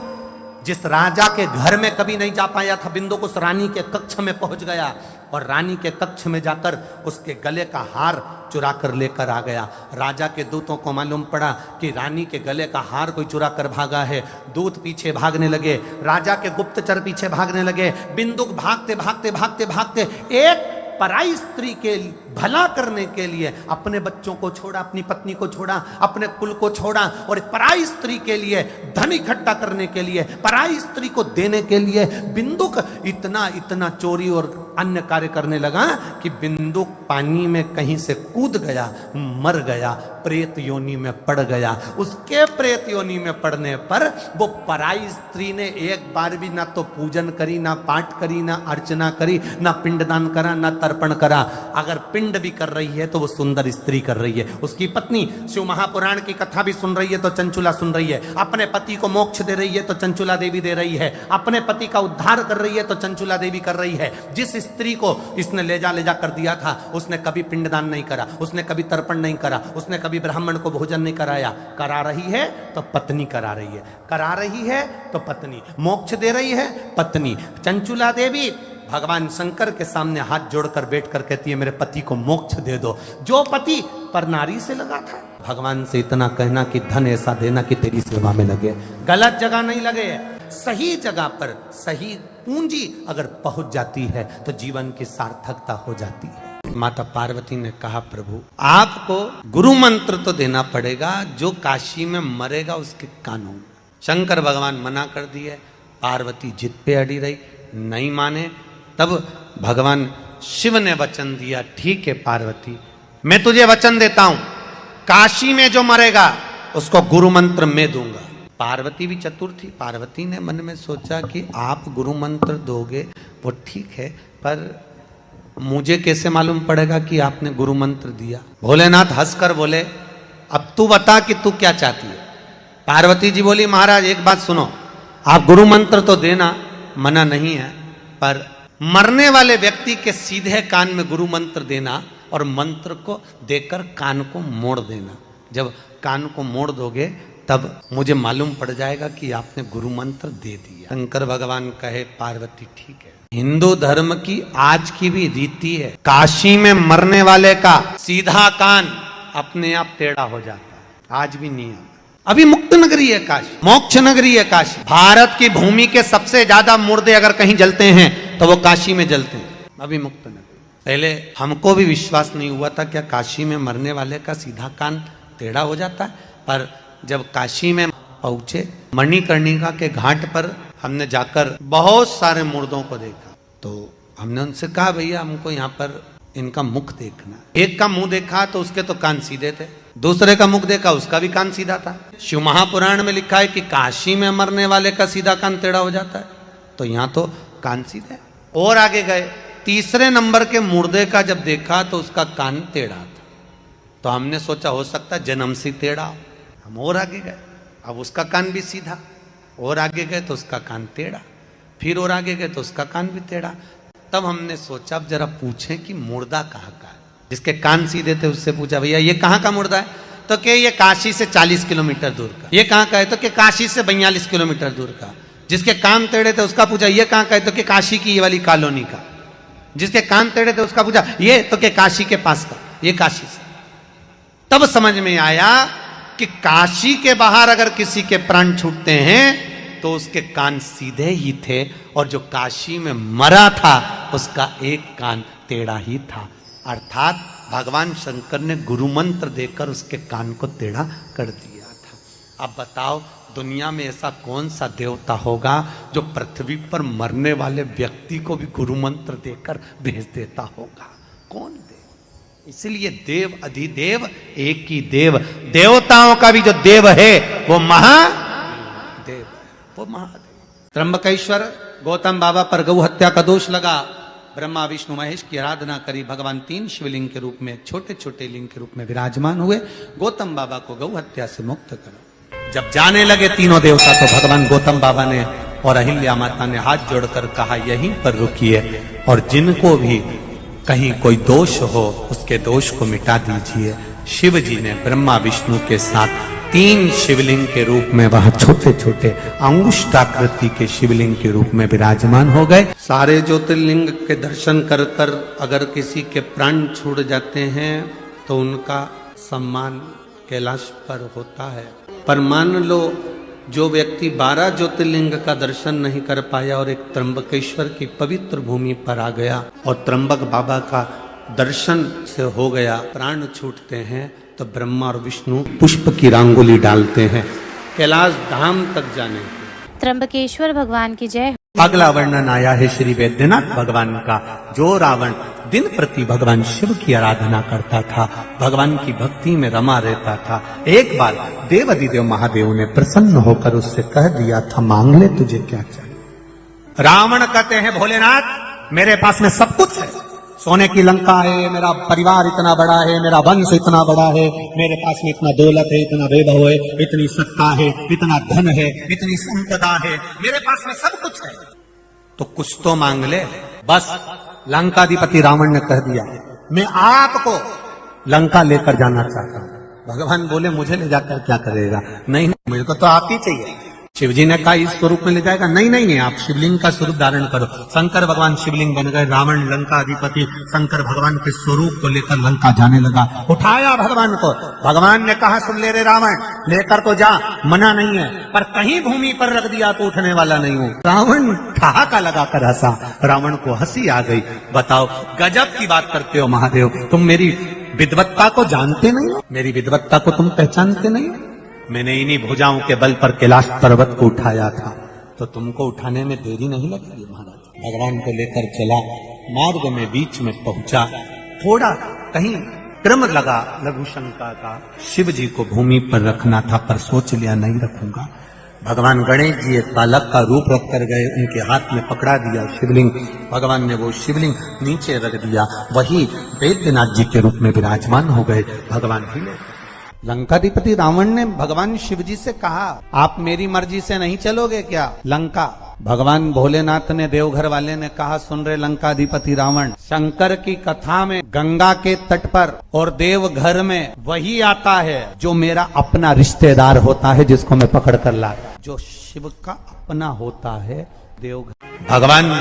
जिस राजा के घर में कभी नहीं जा पाया था, बिंदु उस रानी के कक्ष में पहुंच गया और रानी के कक्ष में जाकर उसके गले का हार चुरा कर लेकर आ गया। राजा के दूतों को मालूम पड़ा कि रानी के गले का हार कोई चुरा कर भागा है। दूत पीछे भागने लगे, राजा के गुप्तचर पीछे भागने लगे। बिंदुक भागते भागते भागते भागते एक पराई स्त्री के भला करने के लिए अपने बच्चों को छोड़ा, अपनी पत्नी को छोड़ा, अपने कुल को छोड़ा, और पराई स्त्री के लिए धन इकट्ठा करने के लिए, पराई स्त्री को देने के लिए बिंदुक इतना इतना चोरी और अन्य कार्य करने लगा कि बिंदुक पानी में कहीं से कूद गया, मर गया, प्रेत योनि में पड़ गया। उसके प्रेत योनि में पड़ने पर वो पराई स्त्री ने एक बार भी ना तो पूजन करी, ना पाठ करी, ना अर्चना करी, ना पिंडदान करा, ना तर्पण करा। अगर पिंड भी कर रही है तो वो सुंदर स्त्री कर रही है। उसकी पत्नी शिव महापुराण की कथा भी सुन रही है तो चंचुला सुन रही है, अपने पति को मोक्ष दे रही है तो चंचुला देवी दे रही है, अपने पति का उद्धार कर रही है तो चंचुला देवी कर रही है। जिस स्त्री को इसने ले जा कर दिया था उसने कभी पिंडदान नहीं करा, उसने कभी तर्पण नहीं करा, उसने कभी ब्राह्मण को भोजन नहीं कराया। करा रही है तो पत्नी करा रही है, करा रही है तो पत्नी, मोक्ष दे रही है पत्नी। चंचुला देवी भगवान शंकर के सामने हाथ जोड़कर बैठकर कहती है मेरे पति को मोक्ष दे दो। जो पति पर नारी से लगा था, भगवान से इतना कहना कि धन ऐसा देना कि तेरी सेवा में लगे, गलत जगह नहीं लगे, सही जगह पर सही पूंजी अगर पहुंच जाती है तो जीवन की सार्थकता हो जाती है। माता पार्वती ने कहा प्रभु आपको गुरु मंत्र तो देना पड़ेगा, जो काशी में मरेगा उसके कानून। शंकर भगवान मना कर दिए, पार्वती जिद पे अड़ी रही, नहीं माने। तब भगवान शिव ने वचन दिया ठीक है पार्वती मैं तुझे वचन देता हूं, काशी में जो मरेगा उसको गुरु मंत्र मैं दूंगा। पार्वती भी चतुर थी, पार्वती ने मन में सोचा कि आप गुरु मंत्र दोगे वो ठीक है, पर मुझे कैसे मालूम पड़ेगा कि आपने गुरु मंत्र दिया। भोलेनाथ हंसकर बोले अब तू बता कि तू क्या चाहती है। पार्वती जी बोली महाराज एक बात सुनो, आप गुरु मंत्र तो देना मना नहीं है, पर मरने वाले व्यक्ति के सीधे कान में गुरु मंत्र देना और मंत्र को देकर कान को मोड़ देना। जब कान को मोड़ दोगे तब मुझे मालूम पड़ जाएगा कि आपने गुरु मंत्र दे दिया। शंकर भगवान कहे पार्वती ठीक है। हिंदू धर्म की आज की भी रीति है, काशी में मरने वाले का सीधा कान अपने आप टेढ़ा हो जाता है, आज भी नियम। अभी मुक्त नगरी है काशी, मोक्ष नगरी है काशी। भारत की भूमि के सबसे ज्यादा मुर्दे अगर कहीं जलते हैं तो वो काशी में जलते हैं, अभी मुक्त नगरी। पहले हमको भी विश्वास नहीं हुआ था क्या काशी में मरने वाले का सीधा कान टेढ़ा हो जाता है, पर जब काशी में पहुंचे मणिकर्णिका के घाट पर हमने जाकर बहुत सारे मुर्दों को देखा, तो हमने उनसे कहा भैया हमको यहाँ पर इनका मुख देखना। एक का मुंह देखा तो उसके तो कान सीधे थे, दूसरे का मुख देखा उसका भी कान सीधा था। शिव महापुराण में लिखा है कि काशी में मरने वाले का सीधा कान टेढ़ा हो जाता है, तो यहाँ तो कान सीधे। और आगे गए, तीसरे नंबर के मुर्दे का जब देखा तो उसका कान टेढ़ा था, तो हमने सोचा हो सकता जन्म से टेढ़ा हो। हम और आगे गए, अब उसका कान भी सीधा। और आगे गए तो उसका कान टेढ़ा, फिर और आगे गए तो उसका कान भी टेढ़ा। तब हमने सोचा अब जरा पूछें कि मुर्दा कहाँ का है। जिसके कान सीधे थे उससे पूछा भैया ये कहाँ का मुर्दा है, तो कि ये काशी से 40 किलोमीटर दूर का। ये कहाँ का है, तो कि काशी से 42 किलोमीटर दूर का। जिसके कान टेढ़े थे उसका पूछा ये कहाँ का है, तो कि काशी की ये वाली कॉलोनी का। जिसके कान टेढ़े थे उसका पूछा ये, तो कि काशी के पास का, ये काशी से। तब समझ में आया कि काशी के बाहर अगर किसी के प्राण छूटते हैं तो उसके कान सीधे ही थे, और जो काशी में मरा था उसका एक कान टेढ़ा ही था। अर्थात भगवान शंकर ने गुरु मंत्र देकर उसके कान को टेढ़ा कर दिया था। अब बताओ दुनिया में ऐसा कौन सा देवता होगा जो पृथ्वी पर मरने वाले व्यक्ति को भी गुरु मंत्र देकर भेज देता होगा? कौन दे? इसलिए देव अधिदेव एक ही देव, देवताओं का भी जो देव है वो महादेव, वो महादेव। त्र्यंबकेश्वर गौतम बाबा पर गौ हत्या का दोष लगा, ब्रह्मा विष्णु महेश की आराधना करी, भगवान 3 शिवलिंग के रूप में, छोटे छोटे लिंग के रूप में विराजमान हुए, गौतम बाबा को गौ हत्या से मुक्त करो। जब जाने लगे तीनों देवता तो भगवान गौतम बाबा ने और अहिल्या माता ने हाथ जोड़कर कहा यहीं पर रुकिए, और जिनको भी कहीं कोई दोष हो उसके दोष को मिटा दीजिए। शिव जी ने ब्रह्मा विष्णु के साथ 3 शिवलिंग के रूप में वह छोटे छोटे अंगुष्ठाकृति के शिवलिंग के रूप में विराजमान हो गए। सारे ज्योतिर्लिंग के दर्शन कर कर अगर किसी के प्राण छूट जाते हैं तो उनका सम्मान कैलाश पर होता है। पर मान लो जो व्यक्ति 12 ज्योतिर्लिंग का दर्शन नहीं कर पाया और एक त्र्यंबकेश्वर की पवित्र भूमि पर आ गया और त्र्यंबक बाबा का दर्शन से हो गया, प्राण छूटते हैं तो ब्रह्मा और विष्णु पुष्प की रंगोली डालते हैं कैलाश धाम तक जाने के। त्र्यंबकेश्वर भगवान की जय। अगला वर्णन आया है श्री वैद्यनाथ भगवान का। जो रावण दिन प्रति भगवान शिव की आराधना करता था, भगवान की भक्ति में रमा रहता था, एक बार देव अधिदेव महादेव ने प्रसन्न होकर उससे कह दिया था मांग ले तुझे क्या चाहिए। रावण कहते हैं भोलेनाथ मेरे पास में सब कुछ है, सोने की लंका है, मेरा परिवार इतना बड़ा है, मेरा वंश इतना बड़ा है, मेरे पास में इतना दौलत है, इतना वैभव है, इतनी सत्ता है, इतना धन है, इतनी संपदा है, मेरे पास में सब कुछ है, तो कुछ तो मांग ले। बस लंकाधिपति रावण ने कह दिया मैं आपको लंका लेकर जाना चाहता हूं। भगवान बोले मुझे ले जाकर क्या करेगा? नहीं मेरे को तो आप ही चाहिए। शिव जी ने कहा इस स्वरूप में ले जाएगा? नहीं नहीं नहीं, आप शिवलिंग का स्वरूप धारण करो। शंकर भगवान शिवलिंग बन गए। रावण लंका अधिपति शंकर भगवान के स्वरूप को लेकर लंका जाने लगा। उठाया भगवान को, भगवान ने कहा सुन ले रे रावण, लेकर तो जा, मना नहीं है, पर कहीं भूमि पर रख दिया तो उठने वाला नहीं हूं। रावण ठहाका लगाकर हंसा, रावण को हंसी आ गई। बताओ गजब की बात करते हो महादेव, तुम मेरी विद्वत्ता को जानते नहीं हो, मेरी विद्वत्ता को तुम पहचानते नहीं हो। मैंने इन्हीं भुजाओं के बल पर कैलाश पर्वत को उठाया था, तो तुमको उठाने में देरी नहीं लगेगी महाराज। भगवान को लेकर चला, मार्ग में बीच में पहुंचा, थोड़ा कहीं क्रम लगा लघु शंका का, शिव जी को भूमि पर रखना था पर सोच लिया नहीं रखूंगा। भगवान गणेश जी एक बालक का रूप रख कर गए, उनके हाथ में पकड़ा दिया शिवलिंग, भगवान ने वो शिवलिंग नीचे रख दिया, वही वैद्यनाथ जी के रूप में विराजमान हो गए। भगवान हिले। लंकाधिपति रावण ने भगवान शिव जी से कहा आप मेरी मर्जी से नहीं चलोगे क्या लंका? भगवान भोलेनाथ ने, देवघर वाले ने कहा सुन रहे लंकाधिपति रावण, शंकर की कथा में गंगा के तट पर और देवघर में वही आता है जो मेरा अपना रिश्तेदार होता है, जिसको मैं पकड़ कर लाता, जो शिव का अपना होता है देवघर। भगवान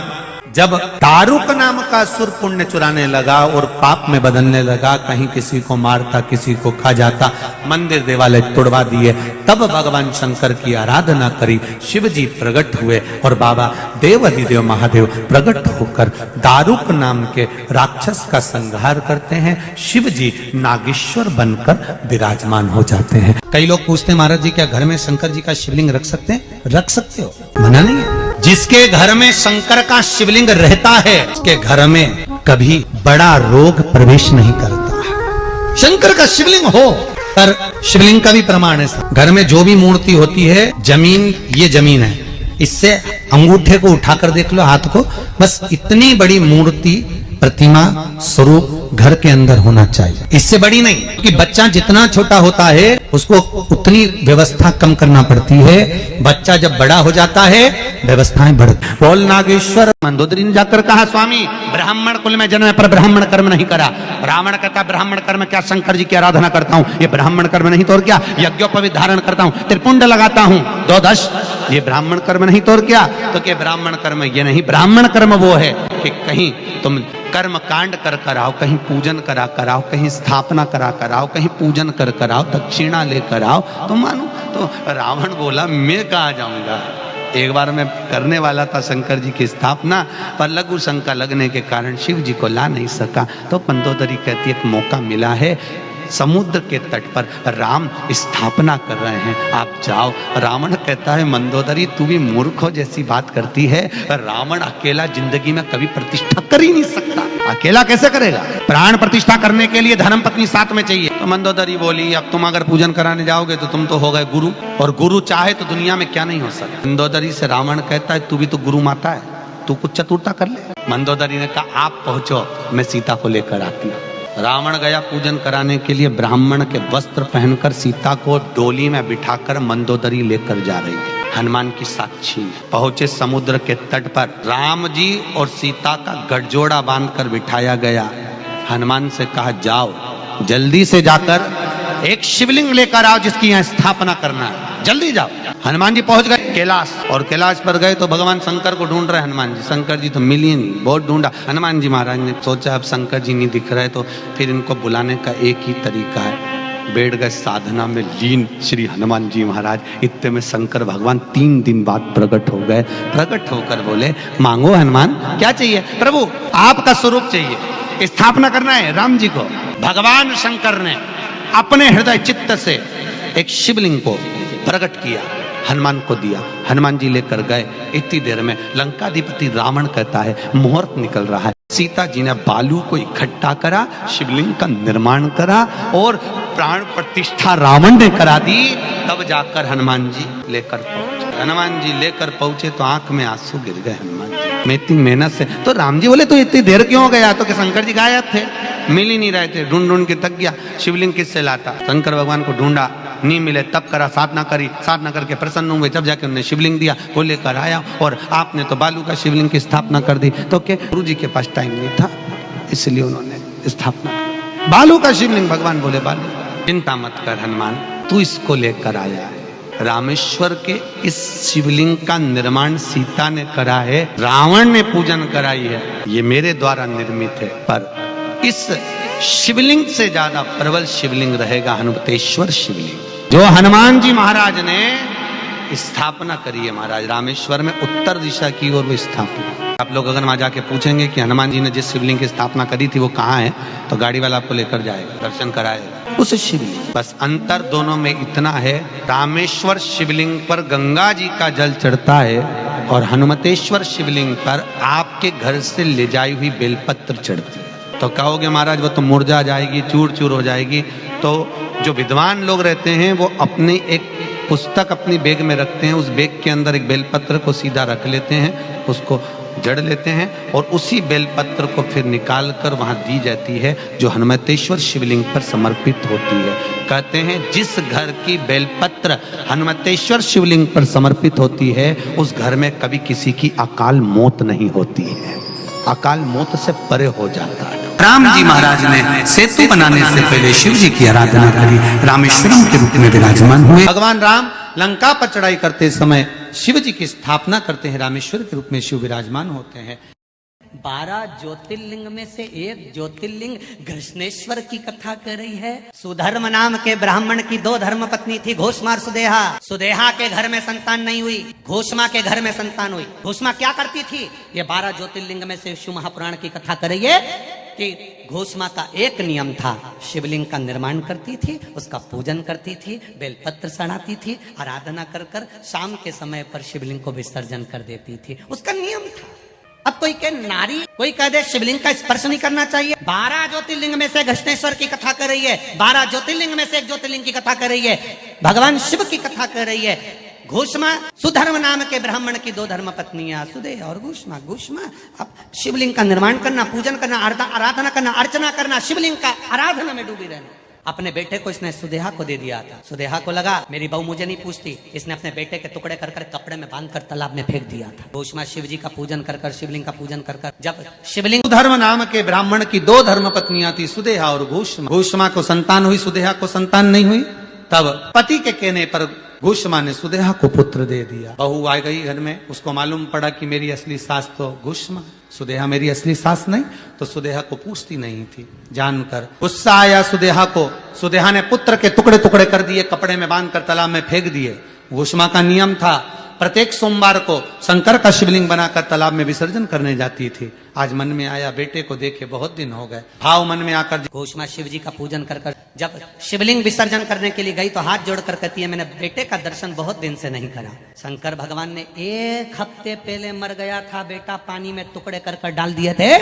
जब दारुक नाम का असुर पुण्य चुराने लगा और पाप में बदलने लगा, कहीं किसी को मारता किसी को खा जाता, मंदिर देवालय तोड़वा दिए, तब भगवान शंकर की आराधना करी, शिव जी प्रकट हुए और बाबा देव अधिदेव महादेव प्रकट होकर दारुक नाम के राक्षस का संहार करते हैं। शिव जी नागेश्वर बनकर विराजमान हो जाते हैं। कई लोग पूछते हैं महाराज जी क्या घर में शंकर जी का शिवलिंग रख सकते हैं? रख सकते हो, मना नहीं है। जिसके घर में शंकर का शिवलिंग रहता है उसके घर में कभी बड़ा रोग प्रवेश नहीं करता। शंकर का शिवलिंग हो, पर शिवलिंग का भी प्रमाण है, घर में जो भी मूर्ति होती है, जमीन ये जमीन है, इससे अंगूठे को उठाकर देख लो, हाथ को, बस इतनी बड़ी मूर्ति प्रतिमा स्वरूप घर के अंदर होना चाहिए, इससे बड़ी नहीं। क्योंकि बच्चा जितना छोटा होता है उसको उतनी व्यवस्था कम करना पड़ती है, बच्चा जब बड़ा हो जाता है व्यवस्थाएं बढ़ती। बोल नागेश्वर। मंदोदरी ने जाकर कहा स्वामी ब्राह्मण कुल में जन्म पर ब्राह्मण कर्म नहीं करा। रावण कहता ब्राह्मण कर्म क्या, शंकर जी की आराधना करता हूँ, ये ब्राह्मण कर्म नहीं तो और क्या, यज्ञोपवीत धारण करता हूँ, त्रिपुंड लगाता हूँ, 2 दश, ये ब्राह्मण कर्म नहीं तो और क्या। तो क्या ब्राह्मण कर्म ये नहीं, ब्राह्मण कर्म वो है कि कहीं तुम कर्म कांड कर कराओ, कहीं पूजन करा कराओ, कहीं स्थापना करा कराओ, कहीं पूजन कर कराओ, दक्षिणा लेकर आओ तो मानो। तो रावण बोला मैं कहाँ जाऊंगा, एक बार मैं करने वाला था शंकर जी की स्थापना, पर लघु शंका लगने के कारण शिव जी को ला नहीं सका। तो मंदोदरी कहती एक मौका मिला है, समुद्र के तट पर राम स्थापना कर रहे हैं, आप जाओ। रावण कहता है मंदोदरी तू भी मूर्ख हो जैसी बात करती है, रावण अकेला जिंदगी में कभी प्रतिष्ठा कर ही नहीं सकता। अकेला कैसे करेगा? प्राण प्रतिष्ठा करने के लिए धर्म पत्नी साथ में चाहिए। तो मंदोदरी बोली, अब तुम अगर पूजन कराने जाओगे तो तुम तो हो गए गुरु, और गुरु चाहे तो दुनिया में क्या नहीं हो सकता। मंदोदरी से रावण कहता है तू भी तो गुरु माता है, तू कुछ चतुरता कर ले। मंदोदरी ने कहा आप पहुंचो, मैं सीता को लेकर आती हूँ। रावण गया पूजन कराने के लिए, ब्राह्मण के वस्त्र पहनकर सीता को डोली में बिठाकर मंदोदरी लेकर जा रही है। हनुमान की साक्षी पहुंचे समुद्र के तट पर, राम जी और सीता का गठजोड़ा बांधकर बिठाया गया। हनुमान से कहा जाओ जल्दी से जाकर एक शिवलिंग लेकर आओ जिसकी यहाँ स्थापना करना है, जल्दी जाओ। हनुमान जी पहुंच गए कैलाश, और कैलाश पर गए तो भगवान शंकर को ढूंढ रहे हनुमान जी। शंकर जी तो मिले ही नहीं, बहुत ढूंढा। हनुमान जी महाराज ने सोचा अब शंकर जी नहीं दिख रहे तो फिर इनको बुलाने का एक ही तरीका है। बैठ गए साधना में लीन श्री हनुमान जी महाराज। इतने में शंकर भगवान 3 दिन बाद प्रकट हो गए। प्रकट होकर बोले मांगो हनुमान, क्या चाहिए? प्रभु आपका स्वरूप चाहिए, स्थापना करना है राम जी को। भगवान शंकर ने अपने हृदय चित्त से एक शिवलिंग को प्रकट किया, हनुमान को दिया। हनुमान जी लेकर गए। इतनी देर में लंकाधिपति रावण कहता है मुहूर्त निकल रहा है। सीता जी ने बालू को इकट्ठा करा, शिवलिंग का निर्माण करा और प्राण प्रतिष्ठा रावण ने करा दी। तब जाकर हनुमान जी लेकर पहुंचे। हनुमान जी लेकर पहुंचे तो आंख में आंसू गिर गए हनुमान जी में, इतनी मेहनत से। तो राम जी बोले तो इतनी देर क्यों हो गया? तो कि शंकर जी गायब थे, मिल ही नहीं रहे थे, ढूंढ ढूंढ के थक गया। शिवलिंग किससे लाता? शंकर भगवान को ढूंढा, नहीं मिले, तब करा, साधना करी, साधना करके प्रसन्न हुए, जब जाके उन्होंने शिवलिंग दिया, वो लेकर आया। और आपने तो बालू का शिवलिंग की स्थापना कर दी। तो क्या गुरु जी के पास टाइम नहीं था, इसलिए उन्होंने स्थापना की। बालू का शिवलिंग, भगवान बोले बालू चिंता मत कर हनुमान, तू इसको लेकर आया है। रामेश्वर के इस शिवलिंग का निर्माण सीता ने करा है, रावण ने पूजन कराई है, ये मेरे द्वारा निर्मित है। पर इस शिवलिंग से ज्यादा प्रबल शिवलिंग रहेगा हनुमतेश्वर शिवलिंग, जो हनुमान जी महाराज ने स्थापना करी है। महाराज रामेश्वर में उत्तर दिशा की ओर वो स्थापना। आप लोग अगर वहां जाके पूछेंगे कि हनुमान जी ने जिस शिवलिंग की स्थापना करी थी वो कहाँ है, तो गाड़ी वाला आपको लेकर जाएगा, दर्शन कराएगा उस शिवलिंग। बस अंतर दोनों में इतना है, रामेश्वर शिवलिंग पर गंगा जी का जल चढ़ता है और हनुमतेश्वर शिवलिंग पर आपके घर से ले जाई हुई बेलपत्र चढ़ती है। तो कहोगे महाराज वो तो मुरझा जाएगी, चूर चूर हो जाएगी। तो जो विद्वान लोग रहते हैं वो अपनी एक पुस्तक अपनी बैग में रखते हैं, उस बैग के अंदर एक बेलपत्र को सीधा रख लेते हैं, उसको जड़ लेते हैं और उसी बेलपत्र को फिर निकाल कर वहां दी जाती है, जो हनुमतेश्वर शिवलिंग पर समर्पित होती है। कहते हैं जिस घर की बेलपत्र हनुमतेश्वर शिवलिंग पर समर्पित होती है, उस घर में कभी किसी की अकाल मौत नहीं होती है, अकाल मौत से परे हो जाता है। राम जी महाराज ने सेतु बनाने से पहले शिव जी की आराधना करी, रामेश्वरम के रूप में विराजमान हुए। भगवान राम लंका पर चढ़ाई करते समय शिव जी की स्थापना करते हैं, रामेश्वर के रूप में शिव विराजमान होते हैं। 12 ज्योतिर्लिंग में से एक ज्योतिर्लिंग घृष्णेश्वर की कथा कर रही है। सुधर्म नाम के ब्राह्मण की 2 धर्म पत्नी थी, घोषमा सुदेहा। सुदेहा के घर में संतान नहीं हुई, घोषमा के घर में संतान हुई। घोषमा क्या करती थी? ये 12 ज्योतिर्लिंग में से शिव महापुराण की कथा कर रही है कि घोषमा का एक नियम था, शिवलिंग का निर्माण करती थी, उसका पूजन करती थी, बेलपत्र चढ़ाती थी, आराधना कर कर शाम के समय पर शिवलिंग को विसर्जन कर देती थी, उसका नियम था। अब कोई कहे नारी, कोई कह दे शिवलिंग का स्पर्श नहीं करना चाहिए। 12 ज्योतिर्लिंग में से घृष्णेश्वर की कथा कर रही है, 12 ज्योतिर्लिंग में से एक ज्योतिर्लिंग की कथा कर रही है, भगवान शिव की कथा कर रही है। घोषमा सुधर्म नाम के ब्राह्मण की 2 धर्म पत्नियां, सुदेह और घोषमा। घोषमा अब शिवलिंग का निर्माण करना, पूजन करना, आराधना करना, अर्चना करना, शिवलिंग का आराधना में डूबी रहना। अपने बेटे को इसने सुदेहा को दे दिया था। सुदेहा को लगा मेरी बहू मुझे नहीं पूछती, इसने अपने बेटे के टुकड़े कर कर कपड़े में बांध कर तालाब में फेंक दिया था। घोषमा शिव जी का पूजन कर कर, शिवलिंग का पूजन कर कर, जब शिवलिंग सुधर्म नाम के ब्राह्मण की 2 धर्म पत्नियां थी, सुदेहा और घोषमा। घोषमा को संतान हुई, सुदेहा को संतान नहीं हुई। तब पति के कहने पर घोषमा ने सुदेहा को पुत्र दे दिया। बहू आ गई घर में, उसको मालूम पड़ा कि मेरी असली सास तो घोषमा, सुदेहा मेरी असली सास नहीं। तो सुदेहा को पूछती नहीं थी। जानकर गुस्सा आया सुदेहा को। सुदेहा ने पुत्र के टुकड़े टुकड़े कर दिए, कपड़े में बांध कर तालाब में फेंक दिए। घोषमा का नियम था प्रत्येक सोमवार को शंकर का शिवलिंग बनाकर तालाब में विसर्जन करने जाती थी। आज मन में आया बेटे को देखे बहुत दिन हो गए, भाव मन में आकर घोष माँ शिव जी का पूजन कर जब शिवलिंग विसर्जन करने के लिए गई तो हाथ जोड़कर कहती है, मैंने बेटे का दर्शन बहुत दिन से नहीं करा। शंकर भगवान ने 1 हफ्ते पहले मर गया था बेटा, पानी में टुकड़े कर डाल दिए थे।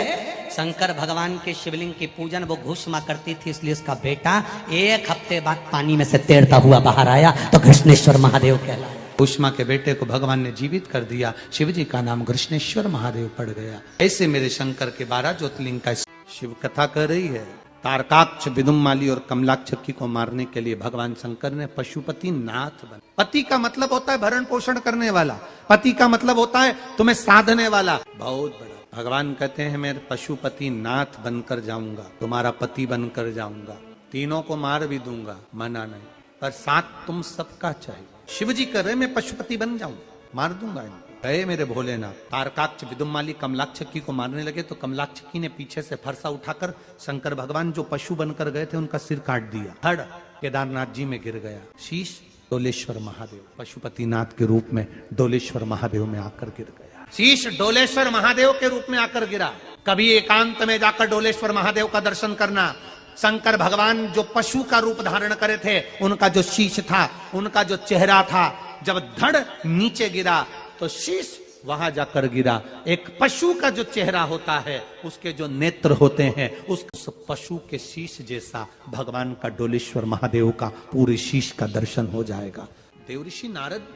शंकर भगवान के शिवलिंग की पूजन वो घोष माँ करती थी, इसलिए उसका बेटा 1 हफ्ते बाद पानी में से तैरता हुआ बाहर आया तो कृष्णेश्वर महादेव कहलाया। उष्मा के बेटे को भगवान ने जीवित कर दिया, शिवजी का नाम कृष्णेश्वर महादेव पड़ गया। ऐसे मेरे शंकर के 12 ज्योतिर्लिंग का शिव कथा कर रही है। तारकाक्ष, विदुमाली और कमलाक्षकी को मारने के लिए भगवान शंकर ने पशुपति नाथ बना। पति का मतलब होता है भरण पोषण करने वाला, पति का मतलब होता है तुम्हें साधने वाला। बहुत बड़ा भगवान कहते हैं मैं पशुपति नाथ बनकर जाऊंगा, तुम्हारा पति बनकर जाऊंगा, तीनों को मार भी दूंगा, मना नहीं, पर साथ तुम सबका चाहिए। शिवजी कह रहे मैं पशुपति बन जाऊं, मार दूंगा इनको। गए मेरे भोलेनाथ, तारकाक्ष, विदुमाली कमलाक्षकी को मारने लगे तो कमलाक्षकी ने पीछे से फरसा उठाकर शंकर भगवान जो पशु बनकर गए थे उनका सिर काट दिया। धड़ केदारनाथ जी में गिर गया। शीश डोलेश्वर महादेव पशुपतिनाथ के रूप में डोलेश्वर महादेव में आकर गिर गया। शीश डोलेश्वर महादेव के रूप में आकर गिरा। कभी एकांत में जाकर डोलेश्वर महादेव का दर्शन करना। शंकर भगवान जो पशु का रूप धारण करे थे, उनका जो शीश था, उनका जो चेहरा था, जब धड़ नीचे गिरा तो शीश वहां जाकर गिरा। एक पशु का जो चेहरा होता है, उसके जो नेत्र होते हैं, उस पशु के शीश जैसा भगवान का डोलेश्वर महादेव का पूरे शीश का दर्शन हो जाएगा। देवऋषि नारद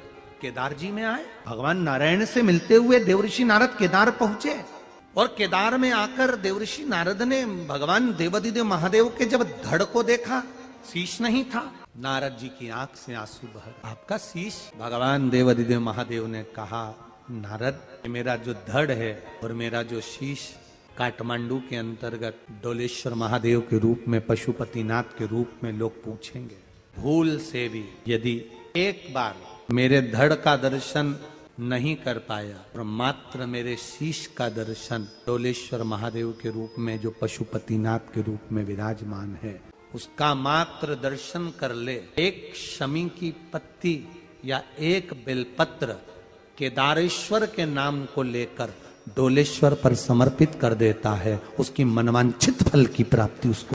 केदार जी में आए, भगवान नारायण से मिलते हुए देवऋषि नारद केदार पहुंचे और केदार में आकर देवऋषि नारद ने भगवान देवाधिदेव महादेव के जब धड़ को देखा, शीश नहीं था, नारद जी की आंख से आंसू बह। आपका शीश? भगवान देवाधिदेव महादेव ने कहा, नारद मेरा जो धड़ है और मेरा जो शीश काठमांडू के अंतर्गत डोलेश्वर महादेव के रूप में, पशुपतिनाथ के रूप में लोग पूछेंगे। भूल से भी यदि एक बार मेरे धड़ का दर्शन नहीं कर पाया और मात्र मेरे शीश का दर्शन डोलेश्वर महादेव के रूप में जो पशुपतिनाथ के रूप में विराजमान है, उसका मात्र दर्शन कर ले, एक शमी की पत्ती या एक बेलपत्र केदारेश्वर के नाम को लेकर डोलेश्वर पर समर्पित कर देता है, उसकी मनवांछित फल की प्राप्ति उसको